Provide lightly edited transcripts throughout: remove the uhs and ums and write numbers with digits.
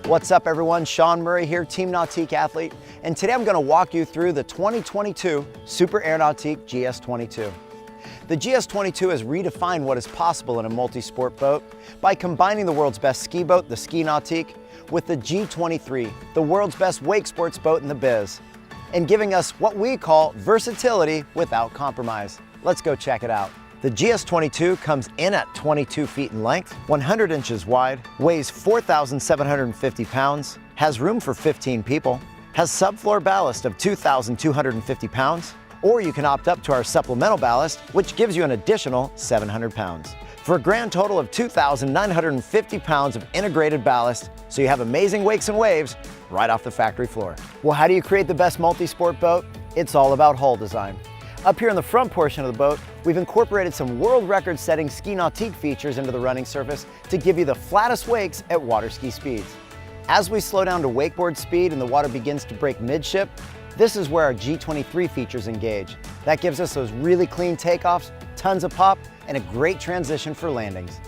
What's up everyone, Sean Murray here, Team Nautique athlete, and today I'm going to walk you through the 2022 Super Air Nautique GS22. The GS22 has redefined what is possible in a multi-sport boat by combining the world's best ski boat, the Ski Nautique, with the G23, the world's best wake sports boat in the biz, and giving us what we call versatility without compromise. Let's go check it out. The GS22 comes in at 22 feet in length, 100 inches wide, weighs 4,750 pounds, has room for 15 people, has subfloor ballast of 2,250 pounds, or you can opt up to our supplemental ballast, which gives you an additional 700 pounds. For a grand total of 2,950 pounds of integrated ballast, so you have amazing wakes and waves right off the factory floor. Well, how do you create the best multi-sport boat? It's all about hull design. Up here in the front portion of the boat, we've incorporated some world record-setting Ski Nautique features into the running surface to give you the flattest wakes at water ski speeds. As we slow down to wakeboard speed and the water begins to break midship, this is where our G23 features engage. That gives us those really clean takeoffs, tons of pop, and a great transition for landings.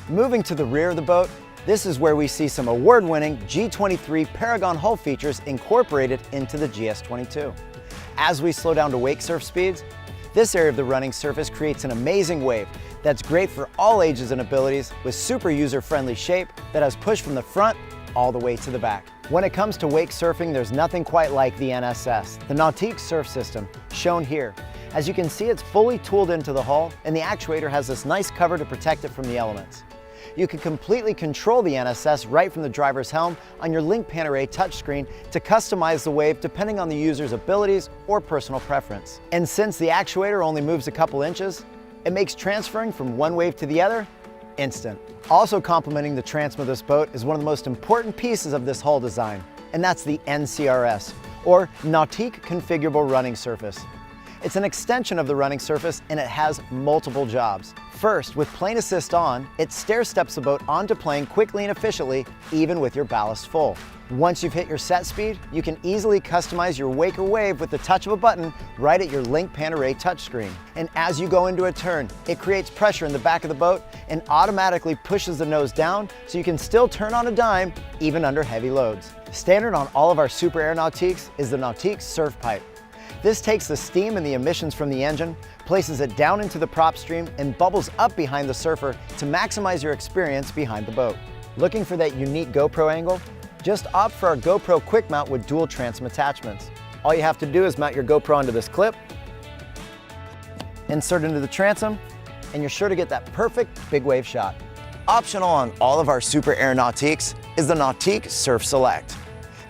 Moving to the rear of the boat, this is where we see some award-winning G23 Paragon hull features incorporated into the GS22. As we slow down to wake surf speeds, this area of the running surface creates an amazing wave that's great for all ages and abilities with super user-friendly shape that has push from the front all the way to the back. When it comes to wake surfing, there's nothing quite like the NSS, the Nautique surf system, shown here. As you can see, it's fully tooled into the hull and the actuator has this nice cover to protect it from the elements. You can completely control the NSS right from the driver's helm on your Link Panerai touchscreen to customize the wave depending on the user's abilities or personal preference. And since the actuator only moves a couple inches, it makes transferring from one wave to the other instant. Also complementing the transom of this boat is one of the most important pieces of this hull design, and that's the NCRS, or Nautique Configurable Running Surface. It's an extension of the running surface and it has multiple jobs. First, with plane assist on, it stair steps the boat onto plane quickly and efficiently, even with your ballast full. Once you've hit your set speed, you can easily customize your wake or wave with the touch of a button right at your Link Panerai touchscreen. And as you go into a turn, it creates pressure in the back of the boat and automatically pushes the nose down so you can still turn on a dime even under heavy loads. Standard on all of our Super Air Nautiques is the Nautique Surf Pipe. This takes the steam and the emissions from the engine, places it down into the prop stream, and bubbles up behind the surfer to maximize your experience behind the boat. Looking for that unique GoPro angle? Just opt for our GoPro Quick Mount with dual transom attachments. All you have to do is mount your GoPro onto this clip, insert into the transom, and you're sure to get that perfect big wave shot. Optional on all of our Super Air Nautiques is the Nautique Surf Select.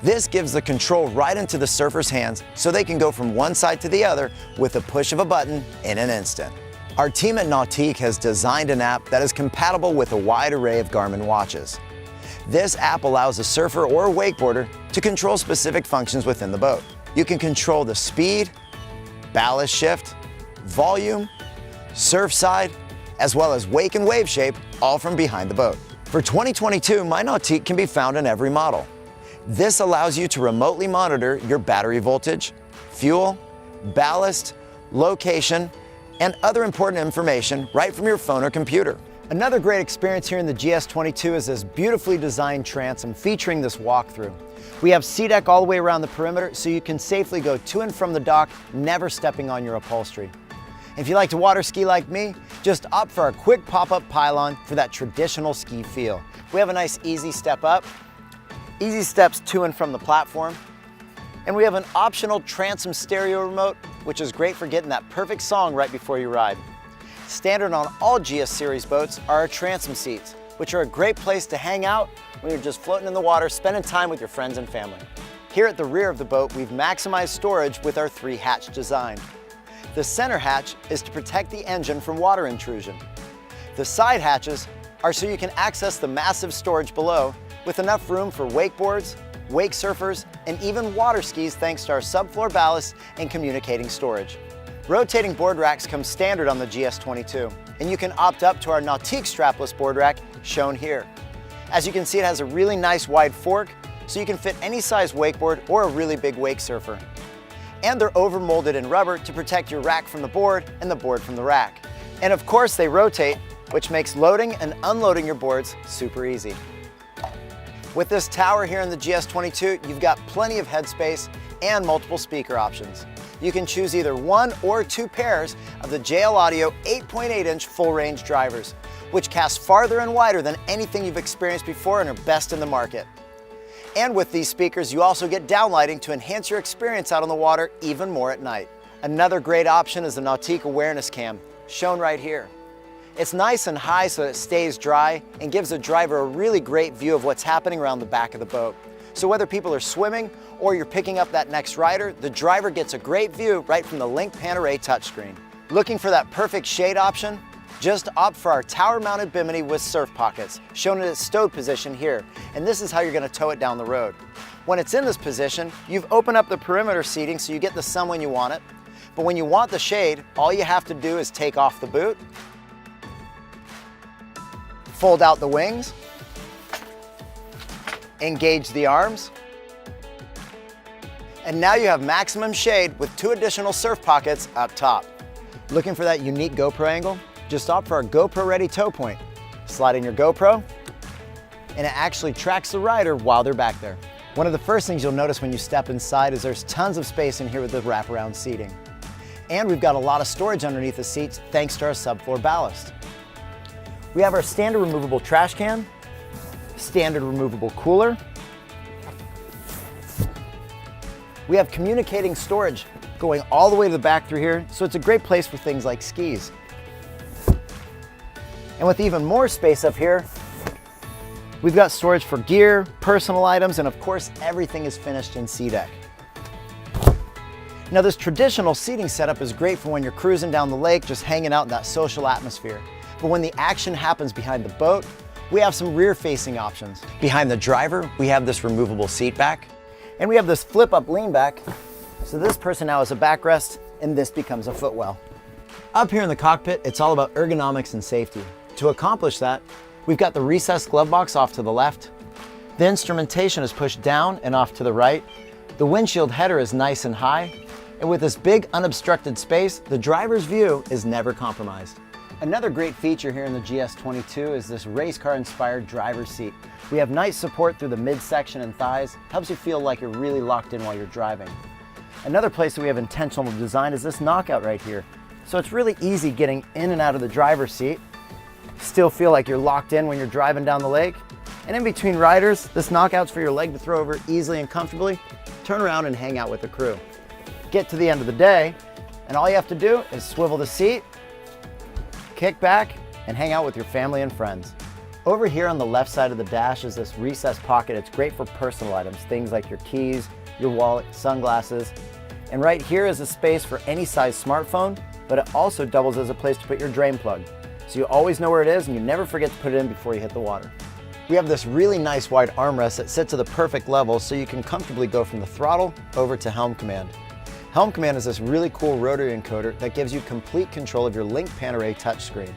This gives the control right into the surfer's hands so they can go from one side to the other with a push of a button in an instant. Our team at Nautique has designed an app that is compatible with a wide array of Garmin watches. This app allows a surfer or a wakeboarder to control specific functions within the boat. You can control the speed, ballast shift, volume, surf side, as well as wake and wave shape, all from behind the boat. For 2022, my Nautique can be found in every model. This allows you to remotely monitor your battery voltage, fuel, ballast, location, and other important information right from your phone or computer. Another great experience here in the GS22 is this beautifully designed transom featuring this walkthrough. We have SeaDeck all the way around the perimeter so you can safely go to and from the dock, never stepping on your upholstery. If you like to water ski like me, just opt for our quick pop-up pylon for that traditional ski feel. We have a nice easy step up, easy steps to and from the platform, and we have an optional transom stereo remote, which is great for getting that perfect song right before you ride. Standard on all GS series boats are our transom seats, which are a great place to hang out when you're just floating in the water, spending time with your friends and family. Here at the rear of the boat, we've maximized storage with our 3-hatch design. The center hatch is to protect the engine from water intrusion. The side hatches are so you can access the massive storage below with enough room for wakeboards, wake surfers, and even water skis thanks to our subfloor ballast and communicating storage. Rotating board racks come standard on the GS22, and you can opt up to our Nautique strapless board rack shown here. As you can see, it has a really nice wide fork, so you can fit any size wakeboard or a really big wake surfer. And they're overmolded in rubber to protect your rack from the board and the board from the rack. And of course they rotate, which makes loading and unloading your boards super easy. With this tower here in the GS22, you've got plenty of headspace and multiple speaker options. You can choose either one or two pairs of the JL Audio 8.8-inch full-range drivers, which cast farther and wider than anything you've experienced before and are best in the market. And with these speakers, you also get downlighting to enhance your experience out on the water even more at night. Another great option is the Nautique Awareness Cam, shown right here. It's nice and high so that it stays dry and gives the driver a really great view of what's happening around the back of the boat. So whether people are swimming or you're picking up that next rider, the driver gets a great view right from the Link Pan Array touchscreen. Looking for that perfect shade option? Just opt for our tower-mounted bimini with surf pockets, shown in its stowed position here, and this is how you're going to tow it down the road. When it's in this position, you've opened up the perimeter seating so you get the sun when you want it, but when you want the shade, all you have to do is take off the boot, fold out the wings, engage the arms, and now you have maximum shade with 2 additional surf pockets up top. Looking for that unique GoPro angle? Just opt for our GoPro Ready tow point. Slide in your GoPro, and it actually tracks the rider while they're back there. One of the first things you'll notice when you step inside is there's tons of space in here with the wraparound seating. And we've got a lot of storage underneath the seats thanks to our subfloor ballast. We have our standard removable trash can, standard removable cooler. We have communicating storage going all the way to the back through here, so it's a great place for things like skis. And with even more space up here, we've got storage for gear, personal items, and of course, everything is finished in SeaDeck. Now, this traditional seating setup is great for when you're cruising down the lake, just hanging out in that social atmosphere. But when the action happens behind the boat, we have some rear-facing options. Behind the driver, we have this removable seat back, and we have this flip-up lean back. So this person now has a backrest, and this becomes a footwell. Up here in the cockpit, it's all about ergonomics and safety. To accomplish that, we've got the recessed glove box off to the left. The instrumentation is pushed down and off to the right. The windshield header is nice and high. And with this big unobstructed space, the driver's view is never compromised. Another great feature here in the GS22 is this race car inspired driver's seat. We have nice support through the midsection and thighs, helps you feel like you're really locked in while you're driving. Another place that we have intentional design is this knockout right here. So it's really easy getting in and out of the driver's seat. Still feel like you're locked in when you're driving down the lake. And in between riders, this knockout's for your leg to throw over easily and comfortably, turn around and hang out with the crew. Get to the end of the day, and all you have to do is swivel the seat, kick back, and hang out with your family and friends. Over here on the left side of the dash is this recessed pocket. It's great for personal items, things like your keys, your wallet, sunglasses. And right here is a space for any size smartphone, but it also doubles as a place to put your drain plug. So you always know where it is and you never forget to put it in before you hit the water. We have this really nice wide armrest that sits at the perfect level so you can comfortably go from the throttle over to helm command. Helm command is this really cool rotary encoder that gives you complete control of your Link Pan Array touchscreen.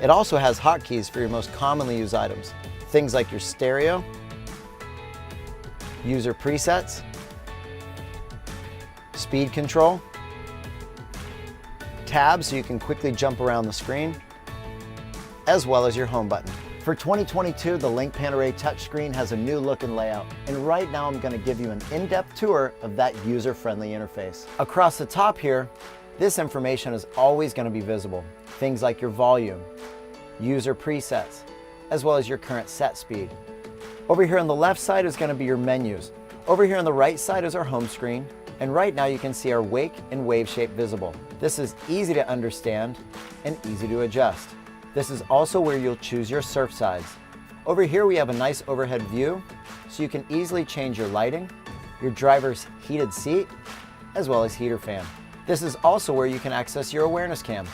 It also has hotkeys for your most commonly used items, things like your stereo, user presets, speed control, tabs so you can quickly jump around the screen, as well as your home button. For 2022, the Link Pan Array touchscreen has a new look and layout, and right now I'm going to give you an in-depth tour of that user-friendly interface. Across the top here, this information is always going to be visible. Things like your volume, user presets, as well as your current set speed. Over here on the left side is going to be your menus. Over here on the right side is our home screen, and right now you can see our wake and wave shape visible. This is easy to understand and easy to adjust. This is also where you'll choose your surf sides. Over here we have a nice overhead view, so you can easily change your lighting, your driver's heated seat, as well as heater fan. This is also where you can access your awareness cam.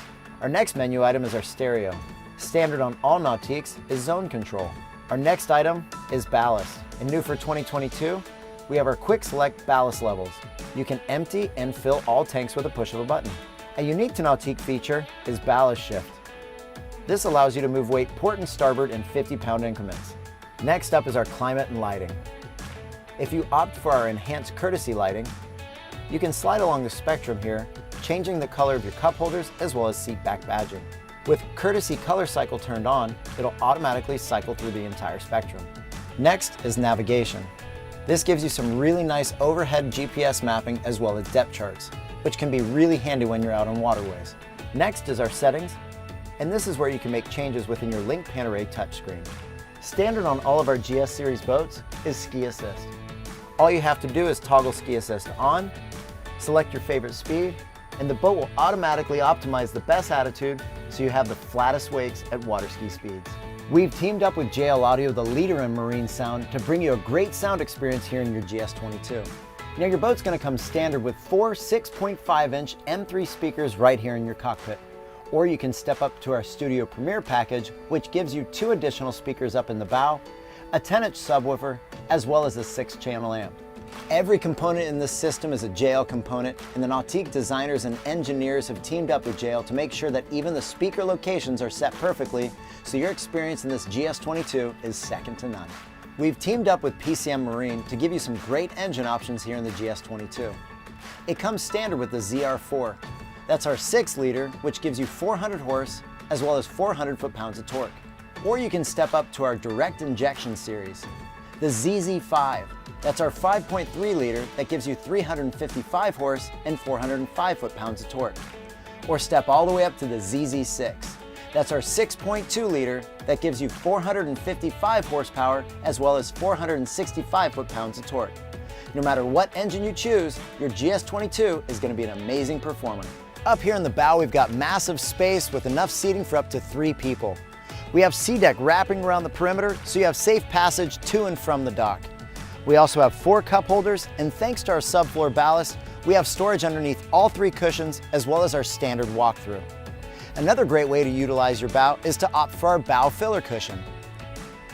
Our next menu item is our stereo. Standard on all Nautiques is zone control. Our next item is ballast, and new for 2022, we have our quick select ballast levels. You can empty and fill all tanks with a push of a button. A unique to Nautique feature is ballast shift. This allows you to move weight port and starboard in 50-pound increments. Next up is our climate and lighting. If you opt for our enhanced courtesy lighting, you can slide along the spectrum here, changing the color of your cup holders as well as seat back badging. With courtesy color cycle turned on, it'll automatically cycle through the entire spectrum. Next is navigation. This gives you some really nice overhead GPS mapping as well as depth charts, which can be really handy when you're out on waterways. Next is our settings, and this is where you can make changes within your Link Panorama touchscreen. Standard on all of our GS series boats is Ski Assist. All you have to do is toggle Ski Assist on, select your favorite speed, and the boat will automatically optimize the best attitude so you have the flattest wakes at water ski speeds. We've teamed up with JL Audio, the leader in marine sound, to bring you a great sound experience here in your GS22. Now your boat's going to come standard with 4 6.5-inch M3 speakers right here in your cockpit. Or you can step up to our Studio Premier package, which gives you 2 additional speakers up in the bow, a 10-inch subwoofer, as well as a 6-channel amp. Every component in this system is a JL component, and the Nautique designers and engineers have teamed up with JL to make sure that even the speaker locations are set perfectly, so your experience in this GS22 is second to none. We've teamed up with PCM Marine to give you some great engine options here in the GS22. It comes standard with the ZR4. That's our 6-liter, which gives you 400 horse as well as 400 foot-pounds of torque. Or you can step up to our direct injection series, the ZZ5. That's our 5.3-liter that gives you 355 horse and 405 foot-pounds of torque. Or step all the way up to the ZZ6. That's our 6.2-liter that gives you 455 horsepower as well as 465 foot-pounds of torque. No matter what engine you choose, your GS22 is going to be an amazing performer. Up here in the bow, we've got massive space with enough seating for up to 3 people. We have SeaDeck wrapping around the perimeter, so you have safe passage to and from the dock. We also have 4 cup holders, and thanks to our subfloor ballast, we have storage underneath all 3 cushions as well as our standard walkthrough. Another great way to utilize your bow is to opt for our bow filler cushion.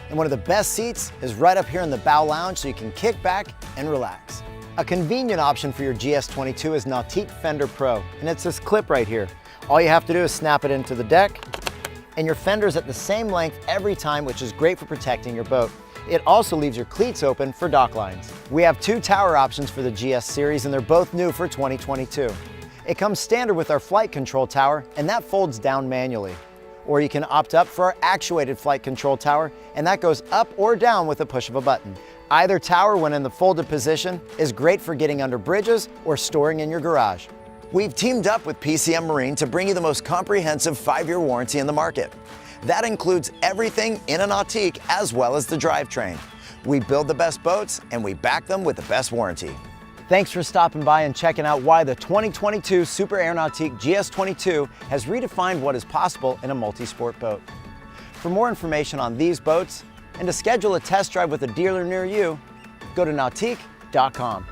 And one of the best seats is right up here in the bow lounge, so you can kick back and relax. A convenient option for your GS22 is Nautique Fender Pro, and it's this clip right here. All you have to do is snap it into the deck, and your fender's at the same length every time, which is great for protecting your boat. It also leaves your cleats open for dock lines. We have 2 tower options for the GS series, and they're both new for 2022. It comes standard with our flight control tower, and that folds down manually. Or you can opt up for our actuated flight control tower, and that goes up or down with a push of a button. Either tower, when in the folded position, is great for getting under bridges or storing in your garage. We've teamed up with PCM Marine to bring you the most comprehensive 5-year warranty in the market. That includes everything in a Nautique as well as the drivetrain. We build the best boats and we back them with the best warranty. Thanks for stopping by and checking out why the 2022 Super Air Nautique GS22 has redefined what is possible in a multi-sport boat. For more information on these boats and to schedule a test drive with a dealer near you, go to nautique.com.